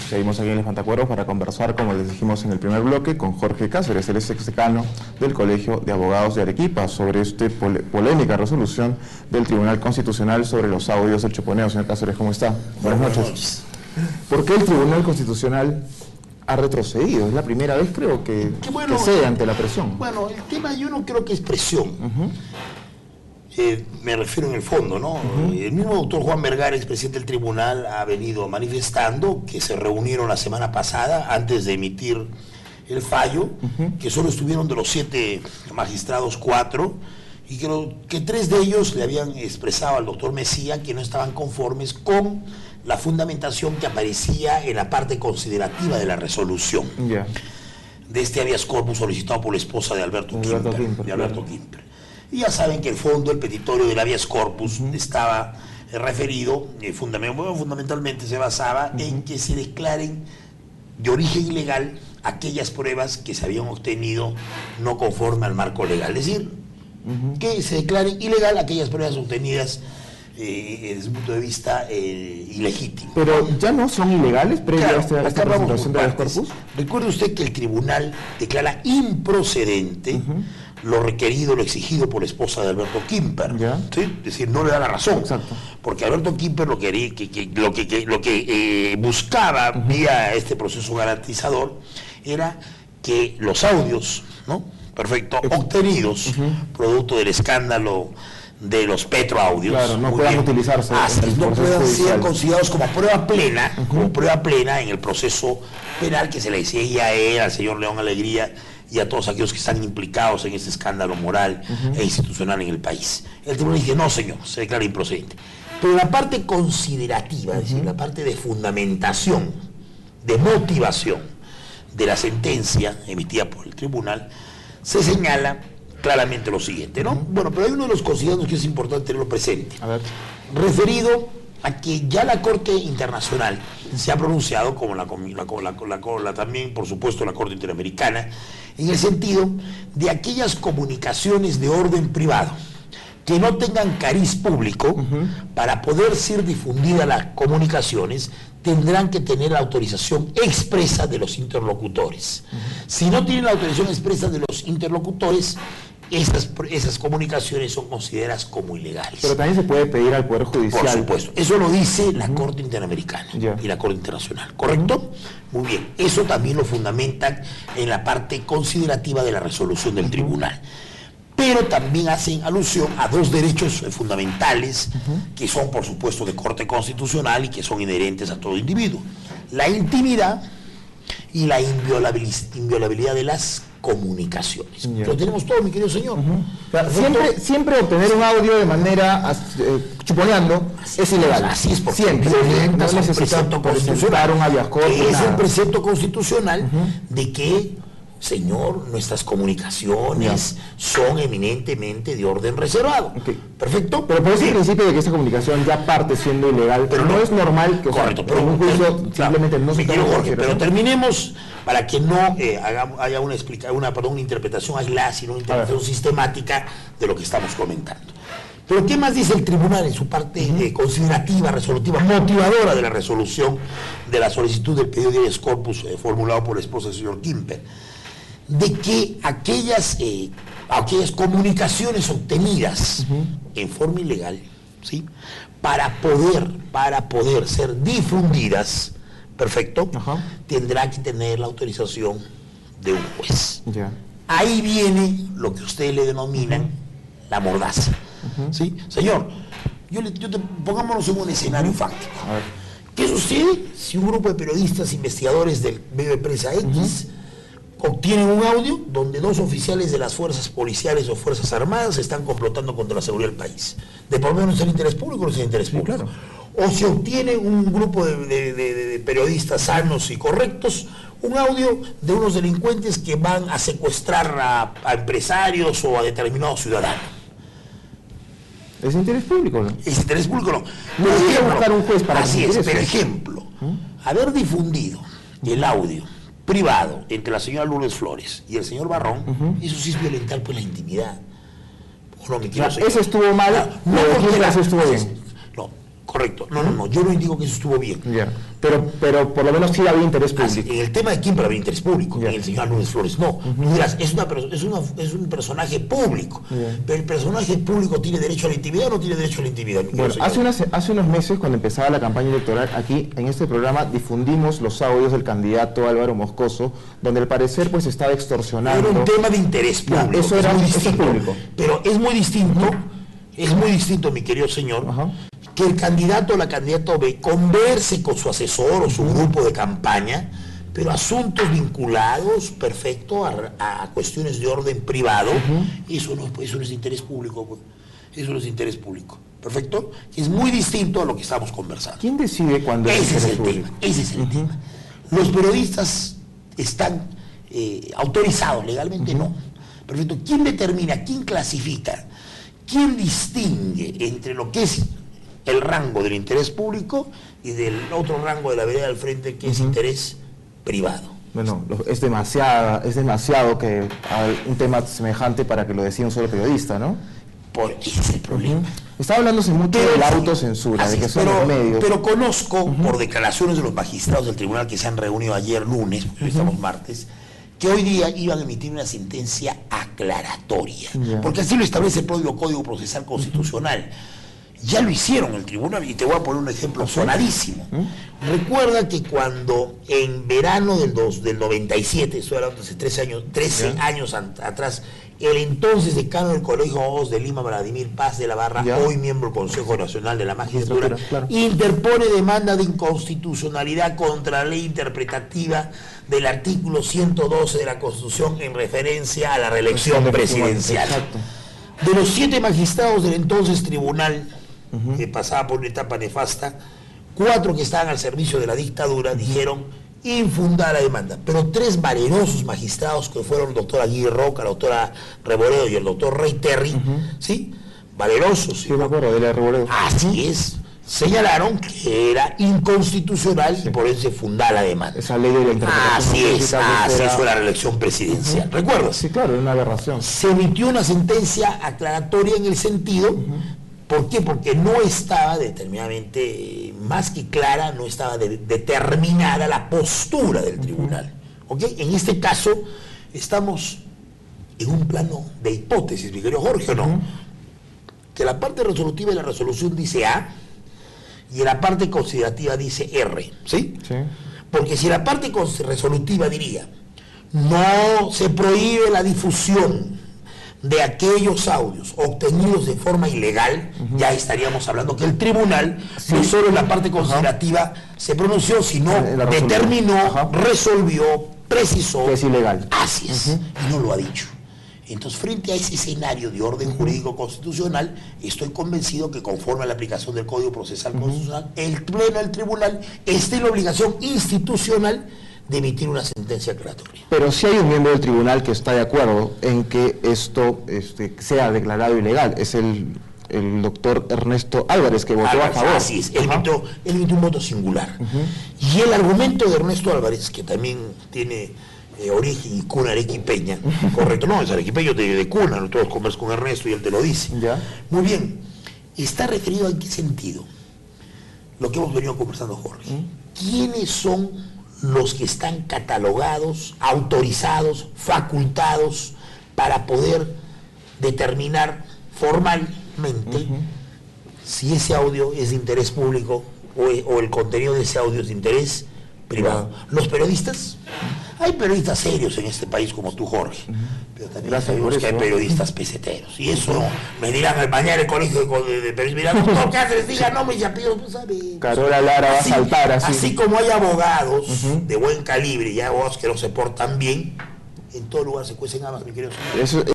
Seguimos aquí en Levantacuervos para conversar, como les dijimos en el primer bloque, con Jorge Cáceres, el exdecano del Colegio de Abogados de Arequipa, sobre esta polémica resolución del Tribunal Constitucional sobre los audios del chuponeo. Señor Cáceres, ¿cómo está? Buenas noches. ¿Por qué el Tribunal Constitucional ha retrocedido? Es la primera vez, creo, que cede ante la presión. Bueno, el tema yo no creo que es presión. Me refiero en el fondo, ¿no? El mismo doctor Juan Vergara, expresidente del tribunal, ha venido manifestando que se reunieron la semana pasada antes de emitir el fallo, que solo estuvieron de los 7 magistrados 4, y que 3 de ellos le habían expresado al doctor Mesía que no estaban conformes con la fundamentación que aparecía en la parte considerativa de la resolución de este habeas corpus solicitado por la esposa de Alberto Quimper. Y ya saben que el fondo, el petitorio del habeas corpus estaba referido, fundamentalmente se basaba en que se declaren de origen ilegal aquellas pruebas que se habían obtenido no conforme al marco legal. Es decir, que se declaren ilegal aquellas pruebas obtenidas desde un punto de vista ilegítimo. Pero ya no son ilegales previo a esta presentación de habeas corpus. Recuerde usted que el tribunal declara improcedente lo requerido, lo exigido por la esposa de Alberto Quimper, ¿sí? Es decir, no le da la razón. Exacto. Porque Alberto Quimper lo que buscaba vía este proceso garantizador era que los audios, ¿no? Perfecto, obtenidos producto del escándalo de los petroaudios, no puedan utilizarse, no puedan ser considerados como prueba plena, en el proceso penal que se le decía a él, al señor León Alegría y a todos aquellos que están implicados en este escándalo moral e institucional en el país. El tribunal dice, no señor, se declara improcedente. Pero la parte considerativa, es decir, la parte de fundamentación, de motivación de la sentencia emitida por el tribunal, se señala claramente lo siguiente, ¿no? Bueno, pero hay uno de los considerados que es importante tenerlo presente. A ver. Referido a que ya la Corte Internacional se ha pronunciado, como también, por supuesto, la Corte Interamericana, en el sentido de aquellas comunicaciones de orden privado que no tengan cariz público, para poder ser difundidas las comunicaciones, tendrán que tener la autorización expresa de los interlocutores. Si no tienen la autorización expresa de los interlocutores, esas comunicaciones son consideradas como ilegales. Pero también se puede pedir al Poder Judicial. Por supuesto, eso lo dice la Corte Interamericana y la Corte Internacional, ¿correcto? Muy bien, eso también lo fundamentan en la parte considerativa de la resolución del tribunal. Pero también hacen alusión a 2 derechos fundamentales que son, por supuesto, de corte constitucional y que son inherentes a todo individuo: la intimidad y la inviolabilidad de las comunicaciones. Lo tenemos todo, mi querido señor. Siempre obtener un audio de manera chuponeando es ilegal. Así es, porque siempre. No necesita presentar un habeas corpus. Es el precepto constitucional de que, señor, nuestras comunicaciones son eminentemente de orden reservado. Perfecto. Pero por ese principio de que esa comunicación ya parte siendo ilegal, pero no es normal que pero un juicio simplemente no se tome en consideración. Pero terminemos para que no haya una interpretación aislada, sino una interpretación sistemática de lo que estamos comentando. Pero ¿qué más dice el tribunal en su parte considerativa, resolutiva, motivadora de la resolución de la solicitud del pedido de habeas corpus formulado por la esposa del señor Quimper? De que aquellas comunicaciones obtenidas en forma ilegal, ¿sí?, para poder ser difundidas, perfecto, tendrá que tener la autorización de un juez. Ahí viene lo que ustedes le denominan la mordaza. ¿Sí? Señor, pongámonos en un escenario fáctico. ¿Qué sucede si un grupo de periodistas investigadores del medio de prensa X obtienen un audio donde 2 oficiales de las fuerzas policiales o fuerzas armadas están complotando contra la seguridad del país? De por lo menos el interés público o no es el interés público. Claro. O se obtiene un grupo de periodistas sanos y correctos, un audio de unos delincuentes que van a secuestrar a empresarios o a determinados ciudadanos. ¿Es interés público, no? Es interés público, no. No hay que buscar un juez para así es, por ejemplo, haber difundido el audio privado entre la señora Lourdes Flores y el señor Barrón, eso sí es violentar pues la intimidad. ¿O no, mi querido señor? Eso estuvo mal, no porque eso estuvo bien. No, Correcto. No, yo no indico que eso estuvo bien. Ya. Pero por lo menos sí había interés público. En el tema de quién puede haber interés público, en el señor Lourdes Flores no. Tú dirás, es un personaje público, pero el personaje público ¿tiene derecho a la intimidad o no tiene derecho a la intimidad? Bueno, hace unos meses, cuando empezaba la campaña electoral, aquí en este programa difundimos los audios del candidato Álvaro Moscoso, donde al parecer pues estaba extorsionando. Era un tema de interés público. Ya, eso era muy distinto, público. Pero es muy distinto, mi querido señor, que el candidato o la candidata converse con su asesor o su grupo de campaña, pero asuntos vinculados, perfecto, a cuestiones de orden privado, eso no es interés público, pues. Eso no es interés público, ¿perfecto? Es muy distinto a lo que estamos conversando. ¿Quién decide cuándo es interés público? Ese es el tema. Los periodistas están autorizados, legalmente no. Perfecto. ¿Quién determina, quién clasifica, quién distingue entre lo que es el rango del interés público y del otro rango de la vereda del frente que es interés privado? Bueno, es demasiado que un tema semejante para que lo decida un solo periodista, ¿no? Ese es el problema. Está hablándose mucho de la autocensura, de que son los medios. Pero conozco, por declaraciones de los magistrados del tribunal que se han reunido ayer lunes, porque hoy estamos martes, que hoy día iban a emitir una sentencia aclaratoria, porque así lo establece el propio Código Procesal Constitucional. Ya lo hicieron el tribunal, y te voy a poner un ejemplo sonadísimo. Recuerda que cuando en verano del 97, estoy hablando de hace 13 años atrás, el entonces decano del Colegio de Abogados de Lima, Vladimir Paz de la Barra, hoy miembro del Consejo Nacional de la Magistratura, interpone demanda de inconstitucionalidad contra la ley interpretativa del artículo 112 de la Constitución en referencia a la reelección presidencial. De los 7 magistrados del entonces tribunal, que pasaba por una etapa nefasta, 4 que estaban al servicio de la dictadura dijeron infundada la demanda, pero 3 valerosos magistrados, que fueron el doctor Aguirre Roca, la doctora Reboredo y el doctor Rey Terry, ¿sí? Valerosos. Sí, me acuerdo de la Reboredo. Así es. Señalaron que era inconstitucional y por eso se fundaba la demanda. Esa ley de la interpretación. Así fue la reelección presidencial. ¿Recuerdas? Sí, claro, era una aberración. Se emitió una sentencia aclaratoria en el sentido, ¿por qué? Porque no estaba determinadamente, más que clara, no estaba determinada la postura del tribunal. ¿Ok? En este caso, estamos en un plano de hipótesis, mi querido Jorge, ¿o no? Que la parte resolutiva de la resolución dice A, y la parte considerativa dice R, ¿sí? Sí. Porque si la parte resolutiva diría, no se prohíbe la difusión de aquellos audios obtenidos de forma ilegal, ya estaríamos hablando que el tribunal, no solo en la parte considerativa se pronunció, sino determinó, resolvió, precisó. Que es ilegal. Así es, y no lo ha dicho. Entonces, frente a ese escenario de orden jurídico constitucional, estoy convencido que conforme a la aplicación del Código Procesal Constitucional, el Pleno del Tribunal está en la obligación institucional de emitir una sentencia aclaratoria. Pero si hay un miembro del tribunal que está de acuerdo en que esto sea declarado ilegal, es el doctor Ernesto Álvarez, que votó a favor. Así es, él emitió un voto singular. Y el argumento de Ernesto Álvarez, que también tiene origen y cuna arequipeña, correcto, no, es arequipeño de cuna, no todos conversan con Ernesto y él te lo dice. Muy bien, ¿está referido en qué sentido? Lo que hemos venido conversando, Jorge. ¿Quiénes son los que están catalogados, autorizados, facultados para poder determinar formalmente si ese audio es de interés público o el contenido de ese audio es de interés privado? ¿Los periodistas? Hay periodistas serios en este país como tú, Jorge, pero también sabemos que hay periodistas peseteros, y eso me dirán mañana el colegio de periodistas, dirán, doctor Cáceres, diga nombres y apellidos, pues sabe. Carola Lara va a saltar así. Así como hay abogados de buen calibre y hay abogados que no se portan bien, en todo lugar se cuecen habas, mi querido señor.